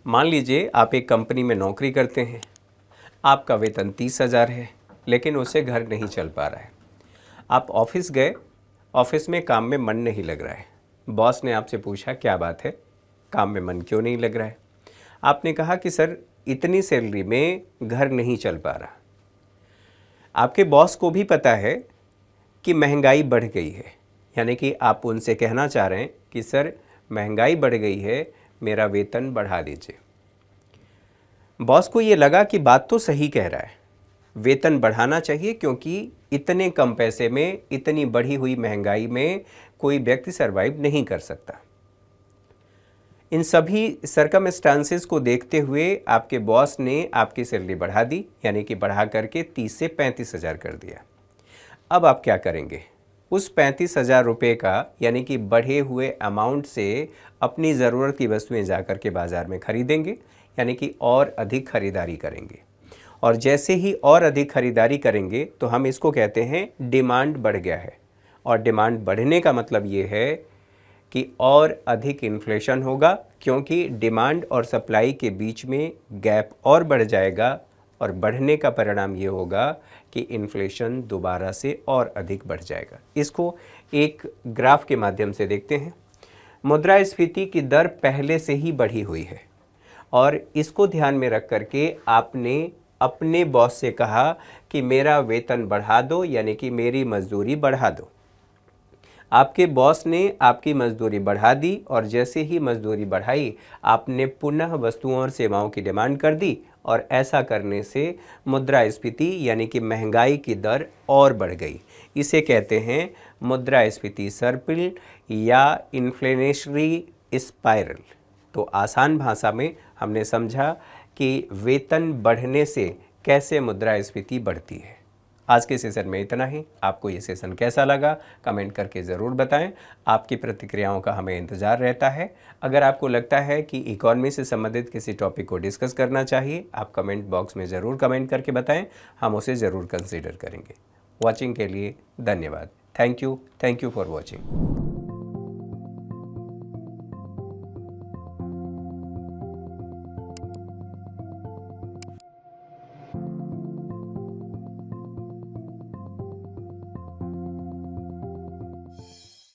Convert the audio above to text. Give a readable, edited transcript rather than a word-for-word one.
मान लीजिए आप एक कंपनी में नौकरी करते हैं, आपका वेतन 30,000 है, लेकिन उससे घर नहीं चल पा रहा है। आप ऑफिस गए, ऑफिस में काम में मन नहीं लग रहा है। बॉस ने आपसे पूछा क्या बात है, काम में मन क्यों नहीं लग रहा है? आपने कहा कि सर इतनी सैलरी में घर नहीं चल पा रहा। आपके बॉस को भी पता है कि महंगाई बढ़ गई है, यानी कि आप उनसे कहना चाह रहे हैं कि सर महंगाई बढ़ गई है, मेरा वेतन बढ़ा दीजिए। बॉस को ये लगा कि बात तो सही कह रहा है, वेतन बढ़ाना चाहिए क्योंकि इतने कम पैसे में इतनी बढ़ी हुई महंगाई में कोई व्यक्ति सरवाइव नहीं कर सकता। इन सभी सर्कमस्टांसेस को देखते हुए आपके बॉस ने आपकी सैलरी बढ़ा दी, यानी कि बढ़ा करके 30 से 35,000 कर दिया। अब आप क्या करेंगे? उस 35,000 रुपये का यानी कि बढ़े हुए अमाउंट से अपनी ज़रूरत की वस्तुएं जाकर के बाज़ार में खरीदेंगे, यानी कि और अधिक खरीदारी करेंगे। और जैसे ही और अधिक खरीदारी करेंगे तो हम इसको कहते हैं डिमांड बढ़ गया है। और डिमांड बढ़ने का मतलब ये है कि और अधिक इन्फ्लेशन होगा, क्योंकि डिमांड और सप्लाई के बीच में गैप और बढ़ जाएगा और बढ़ने का परिणाम ये होगा कि इन्फ्लेशन दोबारा से और अधिक बढ़ जाएगा। इसको एक ग्राफ के माध्यम से देखते हैं। मुद्रास्फीति की दर पहले से ही बढ़ी हुई है और इसको ध्यान में रख करके आपने अपने बॉस से कहा कि मेरा वेतन बढ़ा दो, यानी कि मेरी मजदूरी बढ़ा दो। आपके बॉस ने आपकी मजदूरी बढ़ा दी और जैसे ही मजदूरी बढ़ाई आपने पुनः वस्तुओं और सेवाओं की डिमांड कर दी और ऐसा करने से मुद्रास्फीति यानी कि महंगाई की दर और बढ़ गई। इसे कहते हैं मुद्रास्फीति सर्पिल या इन्फ्लेशनरी स्पाइरल। तो आसान भाषा में हमने समझा कि वेतन बढ़ने से कैसे मुद्रास्फीति बढ़ती है। आज के सेशन में इतना ही। आपको ये सेशन कैसा लगा कमेंट करके ज़रूर बताएं। आपकी प्रतिक्रियाओं का हमें इंतज़ार रहता है। अगर आपको लगता है कि इकॉनमी से संबंधित किसी टॉपिक को डिस्कस करना चाहिए, आप कमेंट बॉक्स में ज़रूर कमेंट करके बताएं, हम उसे ज़रूर कंसीडर करेंगे। वॉचिंग के लिए धन्यवाद। Thank you for watching.